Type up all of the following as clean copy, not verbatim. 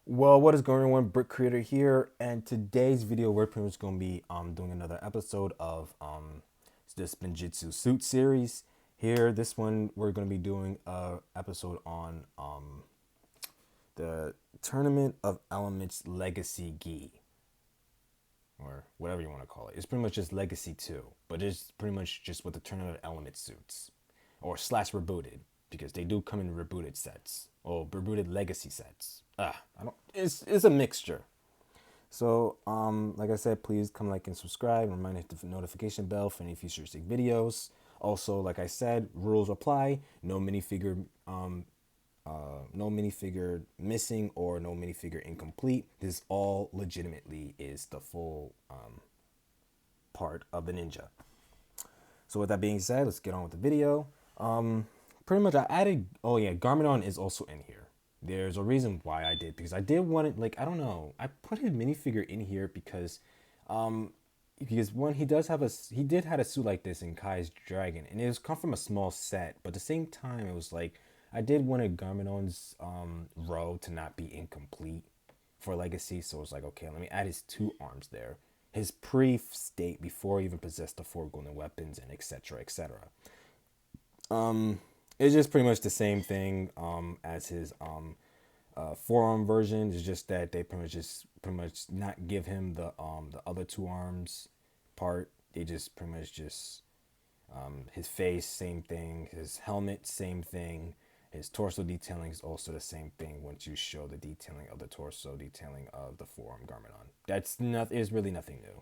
Well, what is going on, Brick Creator here, and today's video we're pretty much going to be doing another episode of this Ninjitsu suit series. Here, this one we're going to be doing a episode on the Tournament of Elements Legacy Gi, or whatever you want to call it. It's pretty much just Legacy 2, but it's pretty much just with the Tournament of Elements suits, or slash rebooted, because they do come in rebooted sets, or rebooted Legacy sets. I don't. It's a mixture. So, like I said, please come like and subscribe. Remind hit the notification bell for any futuristic videos. Also, like I said, rules apply. No minifigure missing or no minifigure incomplete. This all legitimately is the full part of the ninja. So with that being said, let's get on with the video. Pretty much I added, oh yeah, Garmadon is also in here. There's a reason why I did, because I did want it, like, I don't know, I put his minifigure in here because one, he did have a suit like this in Kai's Dragon, and it was come from a small set, but at the same time, it was like, I did want a Garmadon's row to not be incomplete for Legacy, so it was like, okay, let me add his two arms there. His pre-state before he even possessed the four golden weapons and etc. etc. It's just pretty much the same thing as his forearm version. It's just that they pretty much not give him the other two arms part. They just pretty much just his face, same thing. His helmet, same thing. His torso detailing is also the same thing once you show the detailing of the torso, detailing of the forearm Garmadon. That's not is really nothing new.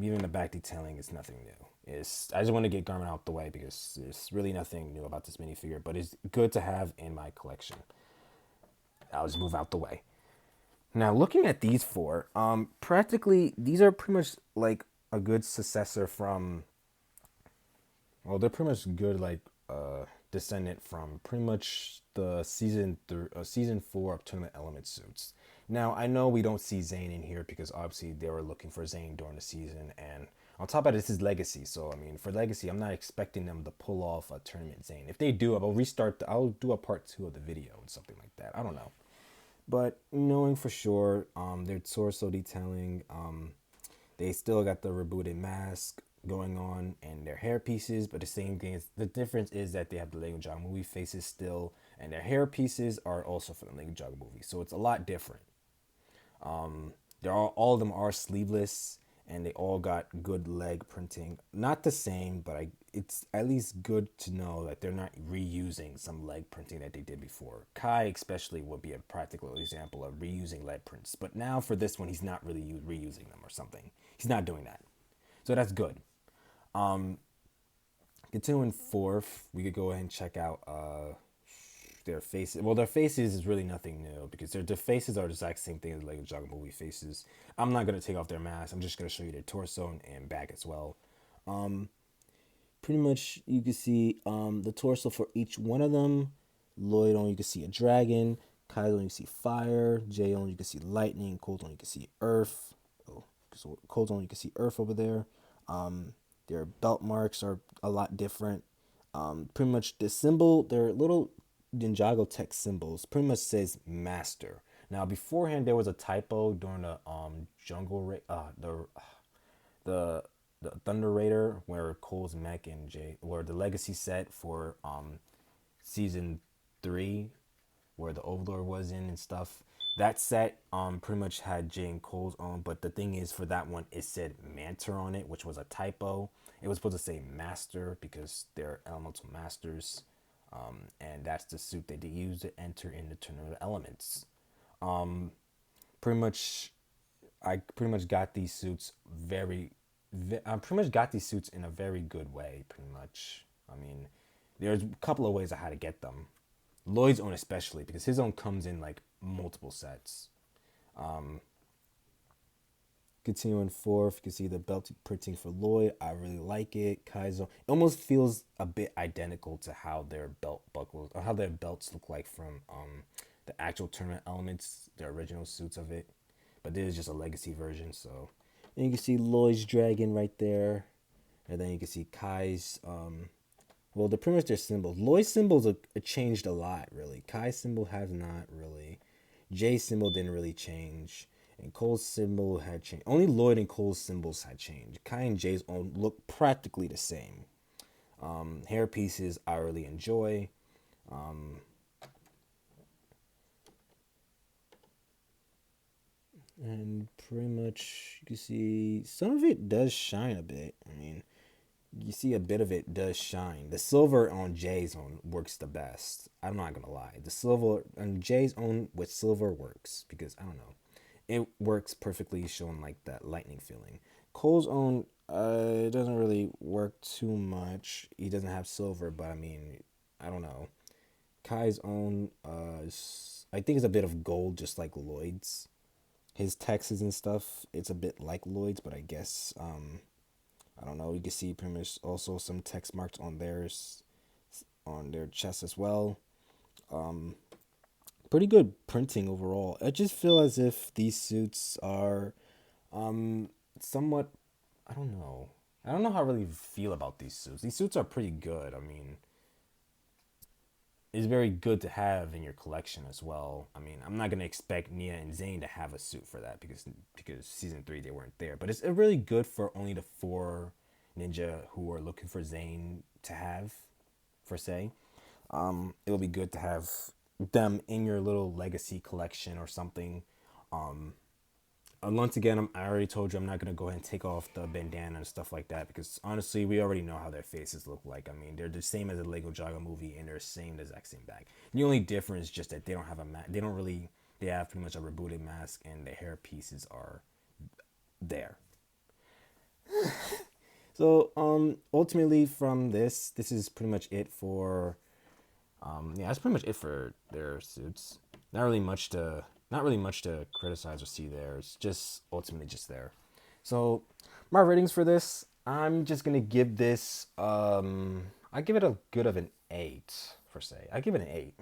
Even the back detailing is nothing new. I just want to get Garmin out the way because there's really nothing new about this minifigure, but it's good to have in my collection. I'll just move out the way. Now, looking at these four, practically these are pretty much like a good successor from. Well, they're pretty much good like descendant from pretty much the season 4 of Tournament Element suits. Now, I know we don't see Zane in here because obviously they were looking for Zane during the season, and on top of this is Legacy. So I mean, for Legacy, I'm not expecting them to pull off a tournament Zane. If they do, I'll do a part 2 of the video and something like that. I don't know, but knowing for sure, their torso detailing, they still got the rebooted mask going on and their hair pieces, but the same thing is the difference is that they have the Lego Ninjago movie faces still, and their hair pieces are also from the Lego Ninjago movie. So it's a lot different. They're all of them are sleeveless, and they all got good leg printing. Not the same, but it's at least good to know that they're not reusing some leg printing that they did before. Kai especially would be a practical example of reusing leg prints, but now for this one, he's not really reusing them or something. He's not doing that, so that's good. Continuing forth, we could go ahead and check out their faces. Well, their faces is really nothing new because their faces are the exact same thing as like Ninjago movie faces. I'm not gonna take off their mask. I'm just gonna show you their torso and back as well. Pretty much, you can see the torso for each one of them. Lloyd on you can see a dragon. Kaido you can see fire. Jay on you can see lightning. Cold on you can see earth. Oh, so Cold on you can see earth over there. Their belt marks are a lot different. Pretty much the symbol, their little Ninjago text symbols pretty much says master. Now beforehand there was a typo during the the the Thunder Raider where Cole's mech and Jay or the legacy set for season 3 where the Overlord was in and stuff. That set pretty much had Jay and Cole's on, but the thing is for that one it said Manter on it, which was a typo. It was supposed to say Master because they're elemental masters, and that's the suit that they use to enter in the Tournament of Elements. Pretty much, I pretty much got these suits I pretty much got these suits in a very good way. Pretty much, I mean, there's a couple of ways I had to get them. Lloyd's own especially because his own comes in like multiple sets. Continuing forth, you can see the belt printing for Lloyd. I really like it. Kaizo, it almost feels a bit identical to how their belt buckles or how their belts look like from the actual tournament elements, the original suits of it. But this is just a legacy version, so. And you can see Lloyd's dragon right there, and then you can see Kai's. Well, they're pretty much their symbols. Lloyd's symbols are changed a lot, really. Kai's symbol has not really. Jay's symbol didn't really change. And Cole's symbol had changed. Only Lloyd and Cole's symbols had changed. Kai and Jay's own look practically the same. Hair pieces I really enjoy. And pretty much you can see some of it does shine a bit. I mean, you see a bit of it does shine. The silver on Jay's own works the best. I'm not gonna lie. The silver on Jay's own with silver works because I don't know. It works perfectly, showing like that lightning feeling. Cole's own it doesn't really work too much. He doesn't have silver, but I mean, I don't know. Kai's own I think it's a bit of gold, just like Lloyd's. His texts and stuff, it's a bit like Lloyd's, but I guess I don't know. You can see pretty much also some text marks on theirs, on their chest as well. Pretty good printing overall. I just feel as if these suits are somewhat. I don't know. I don't know how I really feel about these suits. These suits are pretty good. I mean, it's very good to have in your collection as well. I mean, I'm not gonna expect Nia and Zane to have a suit for that because season 3 they weren't there. But it's really good for only the 4 ninja who are looking for Zane to have, for say. It'll be good to have them in your little legacy collection or something. Once again, I already told you I'm not gonna go ahead and take off the bandana and stuff like that because honestly, we already know how their faces look like. I mean, they're the same as the Lego Jaga movie and they're the same exact same bag. The only difference is just that they don't have a mask. They don't really. They have pretty much a rebooted mask and the hair pieces are there. So ultimately from this is pretty much it for yeah, that's pretty much it for their suits. Not really much to criticize or see there. It's just ultimately just there. So my ratings for this, I'm just gonna give this I give it a good of an 8 for say. I give it an 8.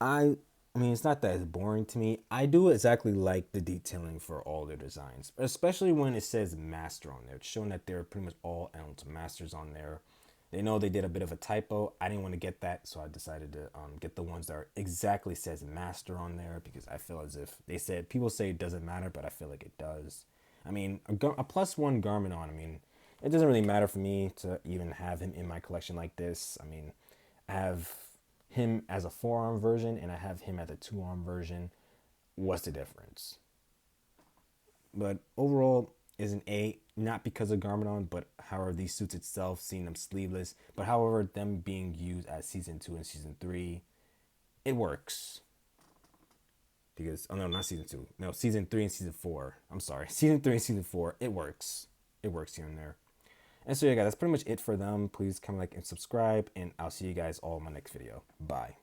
I mean, it's not that it's boring to me. I do exactly like the detailing for all their designs, especially when it says master on there. It's showing that they're pretty much all element masters on there. They know they did a bit of a typo. I didn't want to get that, so I decided to get the ones that are exactly says master on there because I feel as if they said people say it doesn't matter, but I feel like it does. I mean, a +1 Garmadon. I mean, it doesn't really matter for me to even have him in my collection like this. I mean, I have him as a 4-arm version and I have him as a 2-arm version. What's the difference? But overall is an 8, not because of Garmadon, but however these suits itself, seeing them sleeveless, but however them being used as season 2 and season 3, it works. Because oh no, not season 2, no, season 3 and season 4. I'm sorry, season 3 and season 4, it works. It works here and there. And so yeah, guys, that's pretty much it for them. Please comment, like, and subscribe, and I'll see you guys all in my next video. Bye.